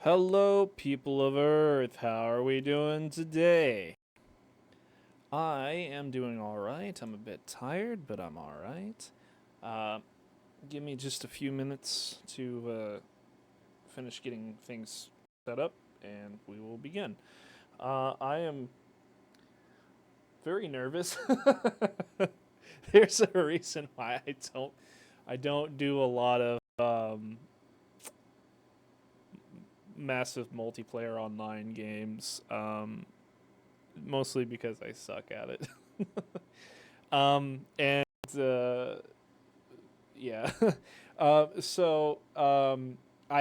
Hello, people of Earth. How are we doing today? I am doing all right. I'm a bit tired, but I'm all right. Uh, Give me just a few minutes to finish getting things set up, and we will begin. I am very nervous. There's a reason why I don't do a lot of massive multiplayer online games. Mostly because I suck at it. And uh, yeah, I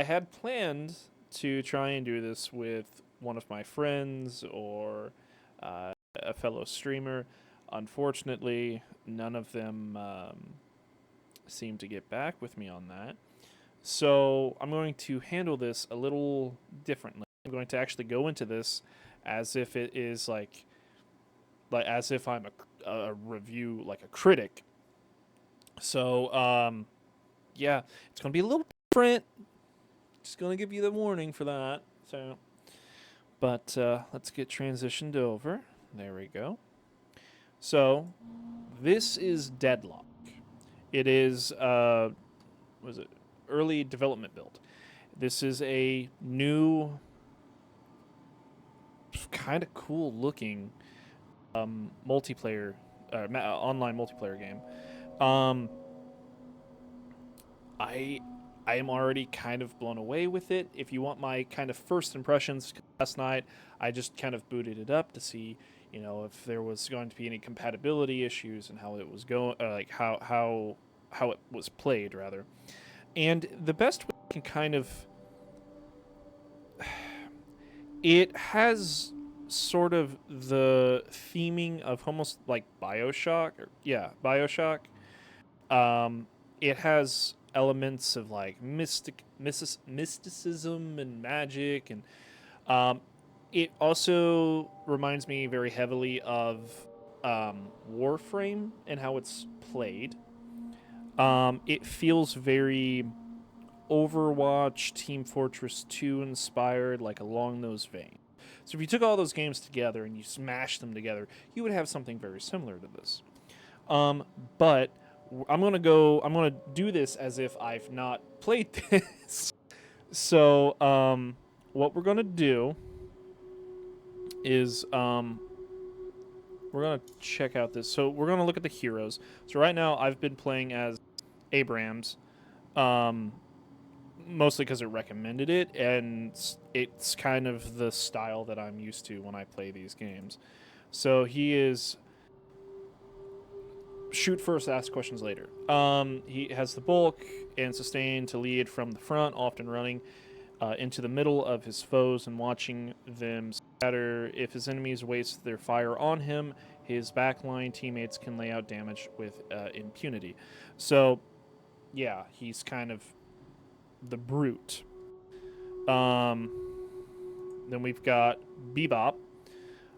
had planned to try and do this with one of my friends or a fellow streamer. Unfortunately, none of them seemed to get back with me on that. So I'm going to handle this a little differently. I'm going to actually go into this as if it is like as if I'm a review, like a critic. So yeah, it's gonna be a little different. Just gonna give you the warning for that. So, but let's get transitioned over. There we go. So this is Deadlock. It is was it early development build. This is a new, kind of cool looking multiplayer, online multiplayer game. Um, I I am already kind of blown away with it. If you want my kind of first impressions, last night I just kind of booted it up to see, if there was going to be any compatibility issues and how it was going, like how it was played rather. And the best way I can kind of, it has sort of the theming of almost like BioShock, BioShock. It has elements of like mysticism and magic, and it also reminds me very heavily of Warframe and how it's played. It feels very Overwatch, Team Fortress 2 inspired, like along those veins. So if you took all those games together and you smashed them together, you would have something very similar to this. Um, but I'm gonna do this as if I've not played this. So what we're gonna do is we're gonna check out this. So we're gonna look at the heroes. So right now I've been playing as Abrams, um, mostly because it recommended it, and it's kind of the style that I'm used to when I play these games. So he is shoot first, ask questions later. He has the bulk and sustain to lead from the front, often running into the middle of his foes and watching them scatter. If his enemies waste their fire on him, his backline teammates can lay out damage with impunity. So, yeah, he's kind of the brute. Um, then we've got Bebop.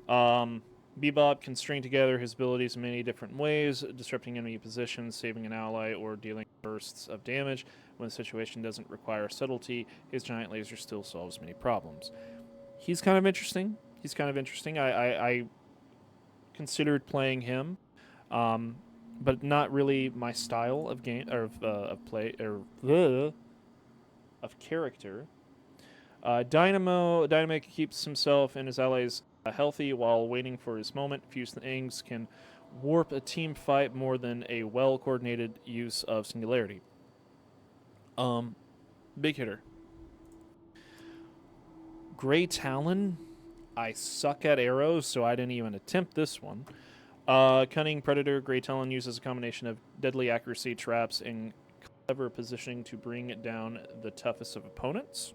Um, Bebop can string together his abilities in many different ways, disrupting enemy positions, saving an ally, or dealing bursts of damage. When the situation doesn't require subtlety, his giant laser still solves many problems. He's kind of interesting. I considered playing him, um, but not really my style of game or of play or of character. Dynamic keeps himself and his allies healthy while waiting for his moment. Few things can warp a team fight more than a well coordinated use of singularity. Um, Big hitter. Gray Talon. I suck at arrows, so I didn't even attempt this one. Cunning Predator. Gray Talon uses a combination of deadly accuracy, traps, and clever positioning to bring down the toughest of opponents.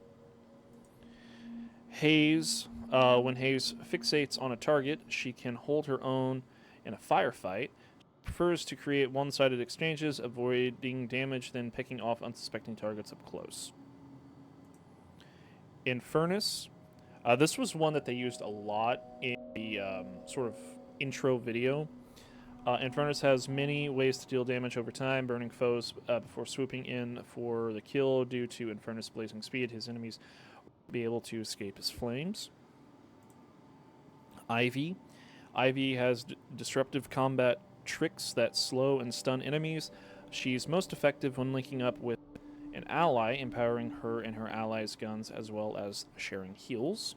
Haze. When Haze fixates on a target, she can hold her own in a firefight. She prefers to create one sided exchanges, avoiding damage, then picking off unsuspecting targets up close. Infernus. This was one that they used a lot in the sort of intro video. Infernus has many ways to deal damage over time, burning foes before swooping in for the kill. Due to Infernus' blazing speed, his enemies be able to escape his flames. Ivy. Ivy has disruptive combat tricks that slow and stun enemies. She's most effective when linking up with an ally, empowering her and her allies' guns as well as sharing heals.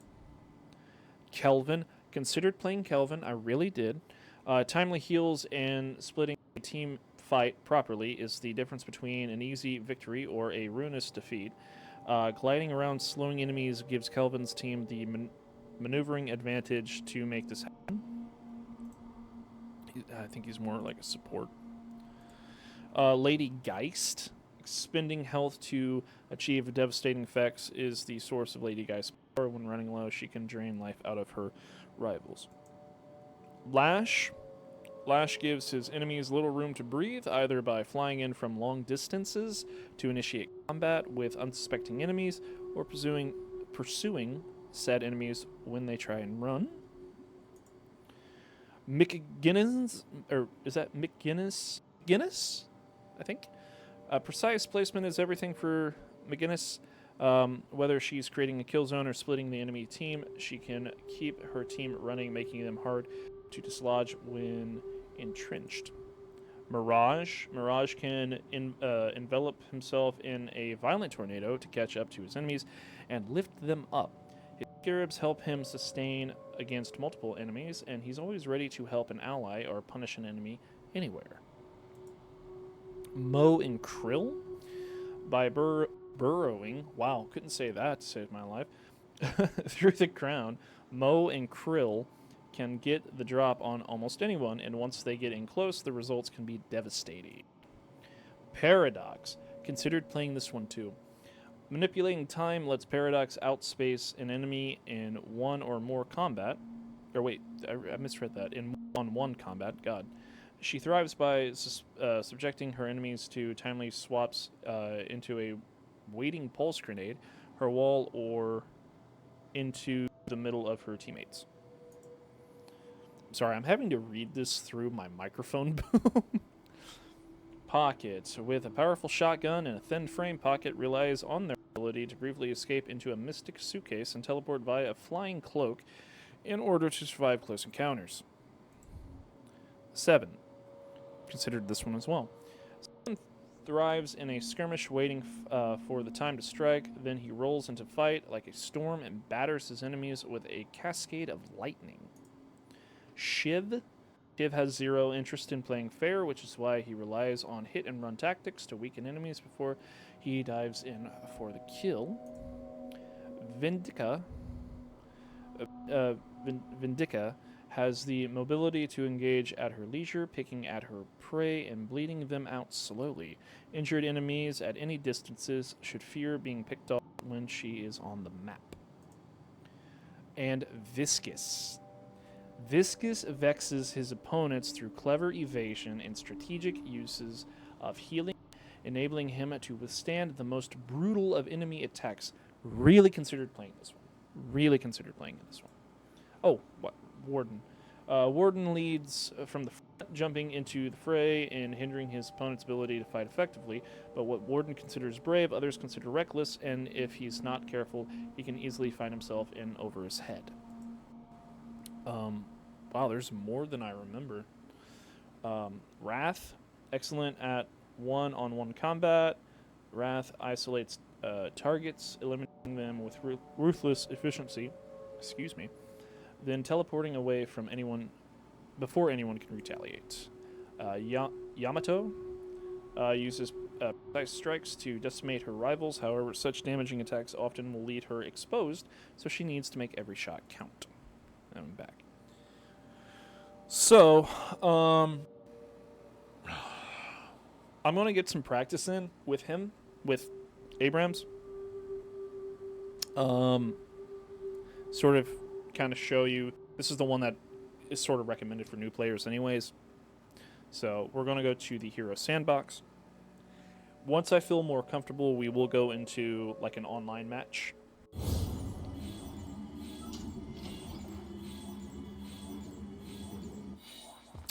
Kelvin. Considered playing Kelvin, I really did. Timely heals and splitting a team fight properly is the difference between an easy victory or a ruinous defeat. Gliding around slowing enemies gives Kelvin's team the maneuvering advantage to make this happen. I think he's more like a support. Lady Geist. Spending health to achieve devastating effects is the source of Lady Geist's power. When running low, she can drain life out of her rivals. Lash. Lash gives his enemies little room to breathe, either by flying in from long distances to initiate combat with unsuspecting enemies, or pursuing said enemies when they try and run. McGinnis, or is that McGinnis? Guinness, I think. Precise placement is everything for McGinnis. Whether she's creating a kill zone or splitting the enemy team, she can keep her team running, making them hard to dislodge when entrenched. Mirage. Mirage can envelop himself in a violent tornado to catch up to his enemies and lift them up. His scarabs help him sustain against multiple enemies, and he's always ready to help an ally or punish an enemy anywhere. Mo and Krill. By burrowing, wow, couldn't say that to save my life, through the crown, Mo and Krill can get the drop on almost anyone, and once they get in close, the results can be devastating. Paradox. Considered playing this one too. Manipulating time lets Paradox outspace an enemy in one or more combat. Or wait, I misread that. In one-on-one combat, God. She thrives by subjecting her enemies to timely swaps into a waiting pulse grenade, her wall, or into the middle of her teammates. Sorry, I'm having to read this through my microphone boom. Pocket. With a powerful shotgun and a thin frame, Pocket relies on their ability to briefly escape into a mystic suitcase and teleport via a flying cloak in order to survive close encounters. 7. Considered this one as well. 7 thrives in a skirmish waiting for the time to strike. Then he rolls into fight like a storm and batters his enemies with a cascade of lightning. Shiv. Shiv has zero interest in playing fair, which is why he relies on hit-and-run tactics to weaken enemies before he dives in for the kill. Vindica. Vindica has the mobility to engage at her leisure, picking at her prey and bleeding them out slowly. Injured enemies at any distances should fear being picked off when she is on the map. And Viscous. Viscous vexes his opponents through clever evasion and strategic uses of healing, enabling him to withstand the most brutal of enemy attacks. Really considered playing this one. Oh, what? Warden. Warden leads from the front, jumping into the fray and hindering his opponent's ability to fight effectively. But what Warden considers brave, others consider reckless, and if he's not careful, he can easily find himself in over his head. Wow, there's more than I remember. Wrath, excellent at one-on-one combat. Wrath isolates targets, eliminating them with ruthless efficiency. Then teleporting away from anyone before anyone can retaliate. Yamato uses precise strikes to decimate her rivals. However, such damaging attacks often will leave her exposed, so she needs to make every shot count. And I'm back. So, I'm going to get some practice in with him, with Abrams. Sort of kind of show you. This is the one that is sort of recommended for new players anyways. So, we're going to go to the Hero Sandbox. Once I feel more comfortable, we will go into like an online match.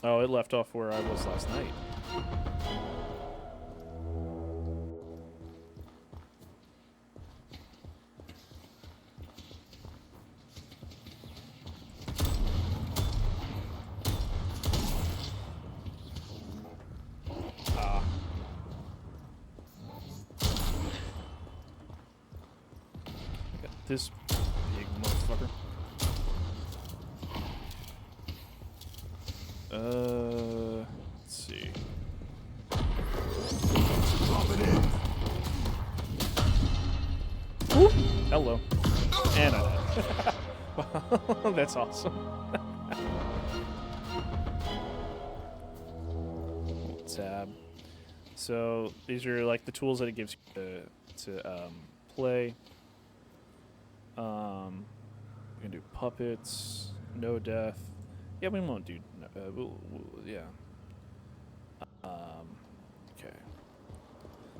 Oh, it left off where I was last night. this big motherfucker. Let's see. Ooh, hello. And I died. That's awesome. Tab. So these are like the tools that it gives you to play. We can do puppets, no death. Yeah, we won't do. Yeah. Okay.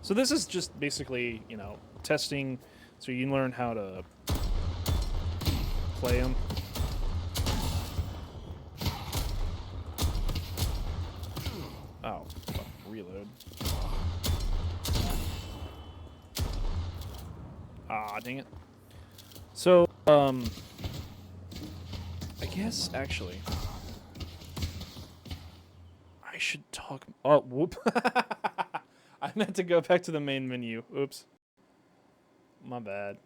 So this is just basically, you know, testing, so you learn how to play them. Oh, fuck, reload. Ah, dang it. So, I guess actually, I should talk. Oh, whoop! I meant to go back to the main menu. Oops. My bad.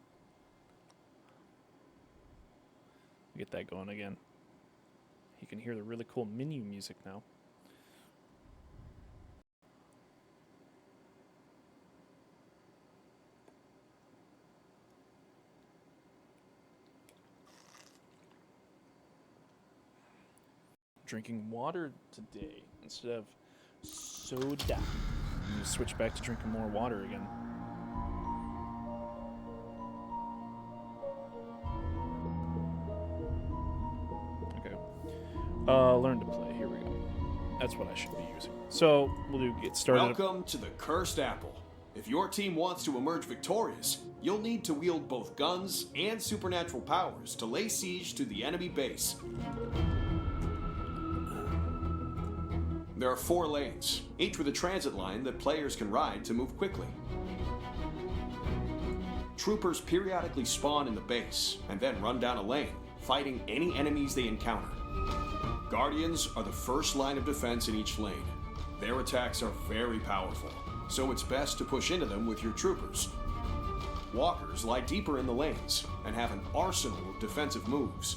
Get that going again. You can hear the really cool menu music now. Drinking water today instead of soda. You switch back to drinking more water again. Okay. Learn to play. Here we go. That's what I should be using. So we'll get started. Welcome to the Cursed Apple. If your team wants to emerge victorious, you'll need to wield both guns and supernatural powers to lay siege to the enemy base. There are 4 lanes, each with a transit line that players can ride to move quickly. Troopers periodically spawn in the base and then run down a lane, fighting any enemies they encounter. Guardians are the first line of defense in each lane. Their attacks are very powerful, so it's best to push into them with your troopers. Walkers lie deeper in the lanes and have an arsenal of defensive moves.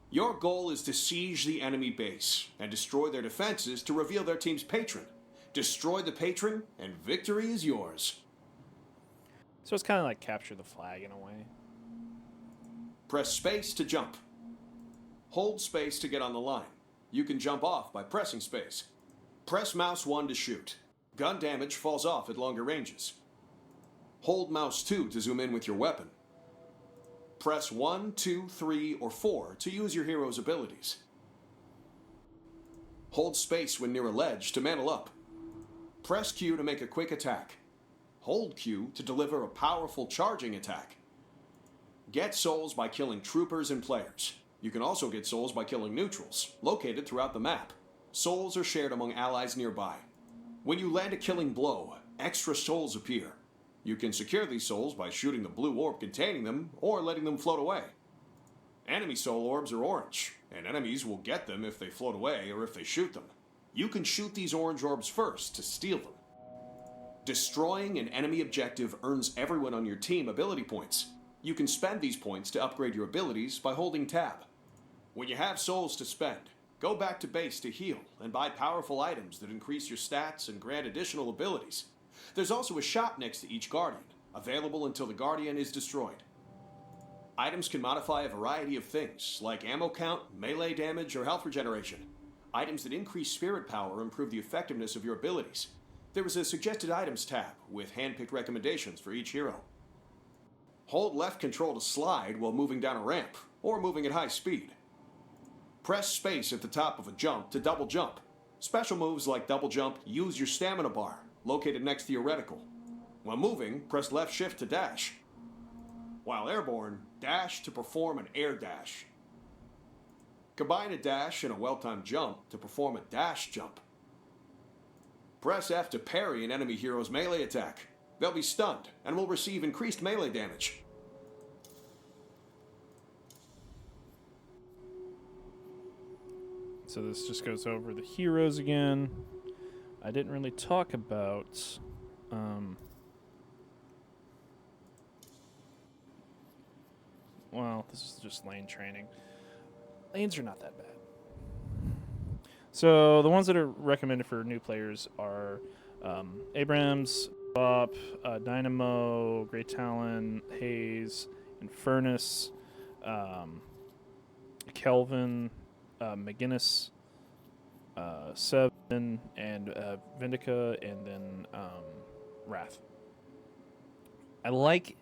Your goal is to siege the enemy base and destroy their defenses to reveal their team's patron. Destroy the patron, and victory is yours. So it's kind of like capture the flag in a way. Press space to jump. Hold space to get on the line. You can jump off by pressing space. Press mouse 1 to shoot. Gun damage falls off at longer ranges. Hold mouse 2 to zoom in with your weapon. Press 1, 2, 3, or 4 to use your hero's abilities. Hold space when near a ledge to mantle up. Press Q to make a quick attack. Hold Q to deliver a powerful charging attack. Get souls by killing troopers and players. You can also get souls by killing neutrals, located throughout the map. Souls are shared among allies nearby. When you land a killing blow, extra souls appear. You can secure these souls by shooting the blue orb containing them, or letting them float away. Enemy soul orbs are orange, and enemies will get them if they float away or if they shoot them. You can shoot these orange orbs first to steal them. Destroying an enemy objective earns everyone on your team ability points. You can spend these points to upgrade your abilities by holding tab. When you have souls to spend, go back to base to heal and buy powerful items that increase your stats and grant additional abilities. There's also a shop next to each Guardian, available until the Guardian is destroyed. Items can modify a variety of things, like ammo count, melee damage, or health regeneration. Items that increase spirit power improve the effectiveness of your abilities. There is a suggested items tab, with hand-picked recommendations for each hero. Hold left control to slide while moving down a ramp, or moving at high speed. Press space at the top of a jump to double jump. Special moves like double jump use your stamina bar, located next to your reticle. While moving, press left shift to dash. While airborne, dash to perform an air dash. Combine a dash and a well-timed jump to perform a dash jump. Press F to parry an enemy hero's melee attack. They'll be stunned and will receive increased melee damage. So this just goes over the heroes again. I didn't really talk about well, this is just lane training. Lanes are not that bad. So the ones that are recommended for new players are Abrams, Bop, Dynamo, Great Talon, Hayes, Infernus, Kelvin, McGinnis, Seven, and Vindica, and then Wrath. I like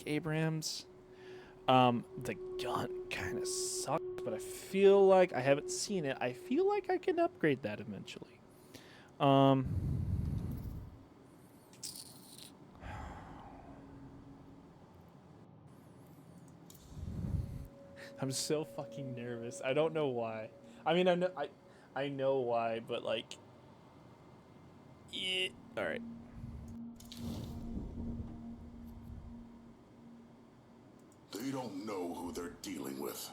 Abrams. The gun kind of sucks, but I feel like I haven't seen it. I feel like I can upgrade that eventually. I'm so fucking nervous. I don't know why. I mean, I know why, but like, yeah. All right. They don't know who they're dealing with.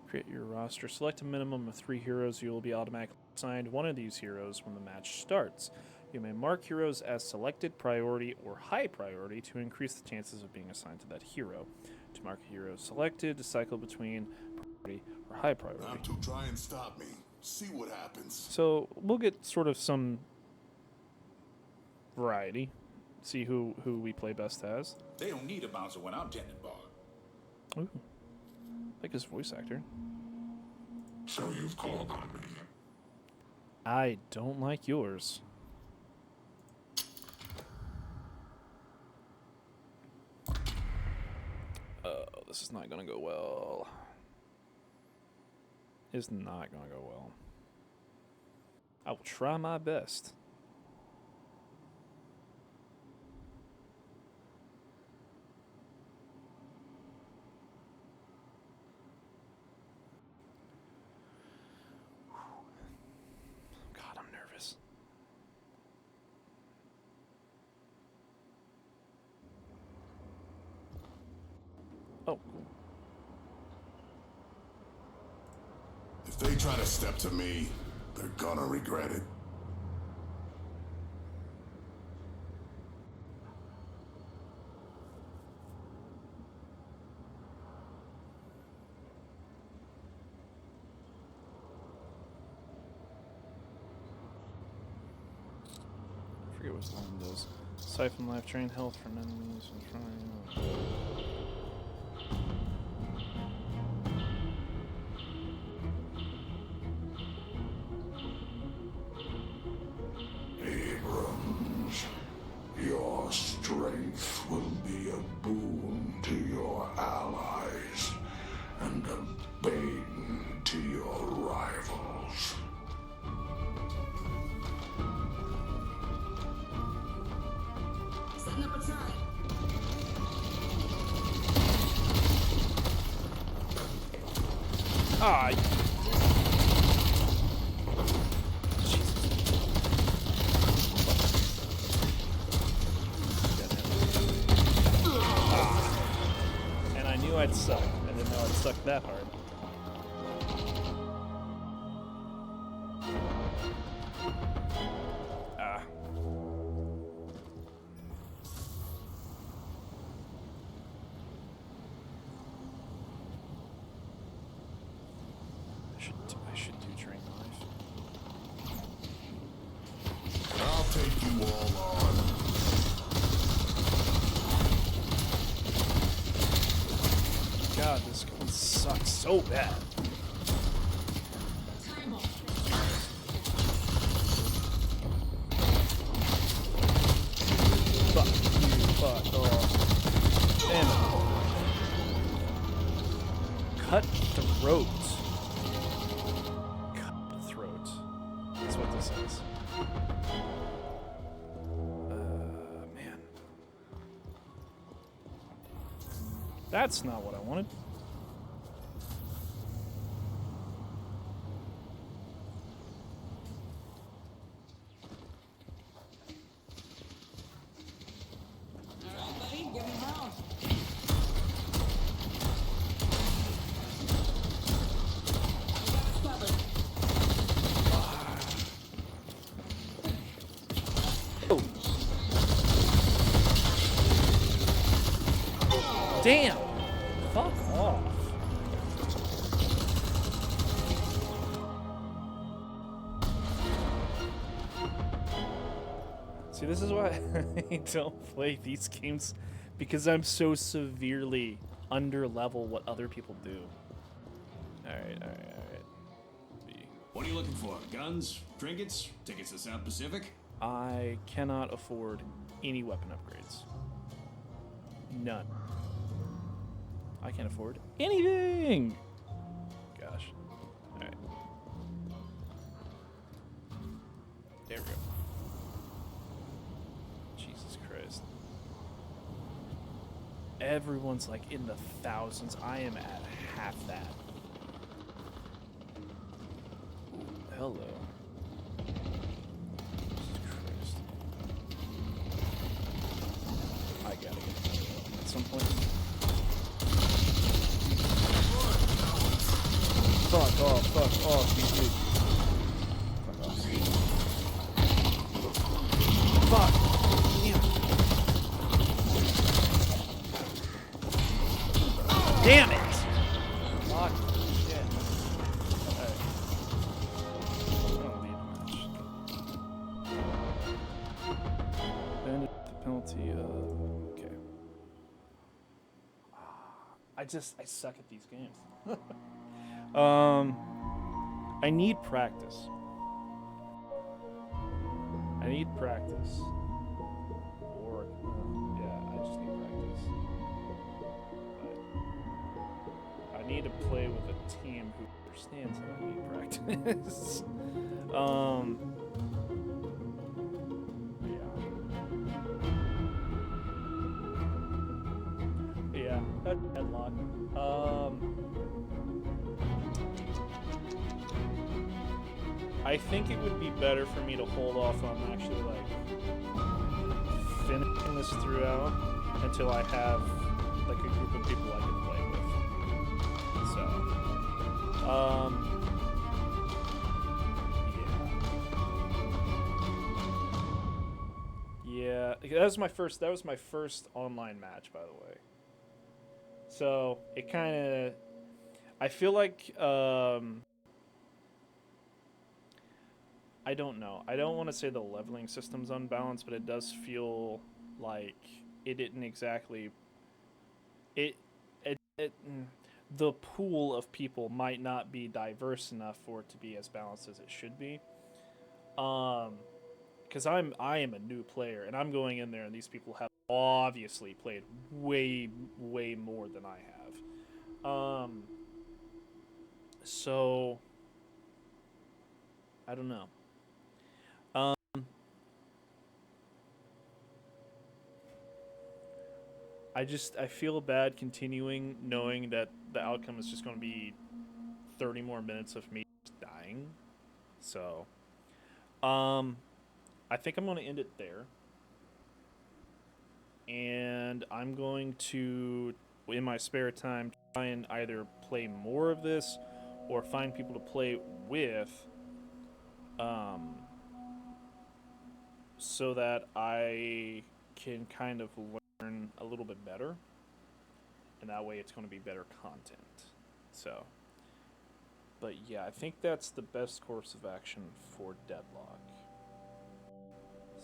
Create your roster. Select a minimum of 3 heroes. You will be automatically assigned one of these heroes when the match starts. You may mark heroes as selected, priority, or high priority to increase the chances of being assigned to that hero. To mark a hero selected, to cycle between priority or high priority. Not to try and stop me. See what happens. So we'll get sort of some variety. See who we play best as. They don't need a bouncer when I'm tending bar. Ooh. Like his voice actor. So you've called on me. I don't like yours. Oh, this is not gonna go well. It's not gonna go well. I will try my best. God, I'm nervous. Oh, cool. If they try to step to me, they're gonna regret it. I forget what this one does. Siphon life, drain health from enemies and trying. Abrams, your strength will be a boon to your allies and a bane to your rivals. Setting up a turret. Ah. And I knew I'd suck. I didn't know I'd suck that hard. Ah. I should do drain life. I'll take you all on. God, this gun sucks so bad. Time bomb. Fuck you, fuck off. Damn it. Cut throat. Cut throat. That's what this is. Man. That's not what I wanted. Alright, buddy, give me round. I got us covered. Oh. Damn! Fuck off. See, this is why I don't play these games, because I'm so severely under level what other people do. Alright. What are you looking for? Guns? Trinkets? Tickets to South Pacific? I cannot afford any weapon upgrades. None. I can't afford anything! Gosh. Alright. There we go. Jesus Christ. Everyone's like in the thousands. I am at half that. Ooh, hello. Jesus Christ. I gotta get at some point. Fuck off, you dude. Fuck off. Fuck! Damn it! Fuck. Shit. Alright. I don't need much. Bandit the penalty of... Okay. I suck at these games. I need practice. I need practice. Or, yeah, I just need practice. But I need to play with a team who understands that I need practice. Yeah, that's Deadlock. I think it would be better for me to hold off on actually like finishing this throughout until I have like a group of people I can play with. So, yeah, that was my first online match, by the way. So it kind of, I feel like I don't know. I don't want to say the leveling system's unbalanced, but it does feel like it didn't exactly. The pool of people might not be diverse enough for it to be as balanced as it should be. Because I am a new player, and I'm going in there, and these people have obviously played way more than I have. So I don't know. I feel bad continuing knowing that the outcome is just going to be 30 more minutes of me dying. So, I think I'm going to end it there. And I'm going to, in my spare time, try and either play more of this or find people to play with, so that I can kind of learn a little bit better, and that way it's going to be better content. So, but yeah, I think that's the best course of action for Deadlock.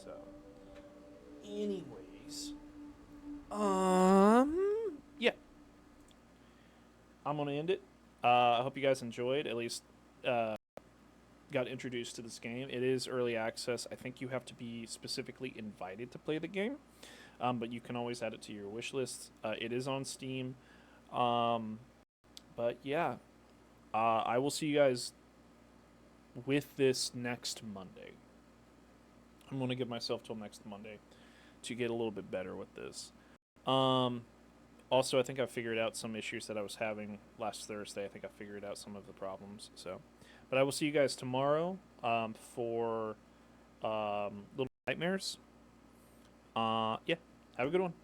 So, anyways, yeah, I'm gonna end it. I hope you guys enjoyed, at least got introduced to this game. It is early access. I think you have to be specifically invited to play the game. But you can always add it to your wish list. It is on Steam. But yeah, I will see you guys with this next Monday. I'm going to give myself till next Monday to get a little bit better with this. Also, I think I figured out some issues that I was having last Thursday. I think I figured out some of the problems. So, but I will see you guys tomorrow for Little Nightmares. Yeah, have a good one.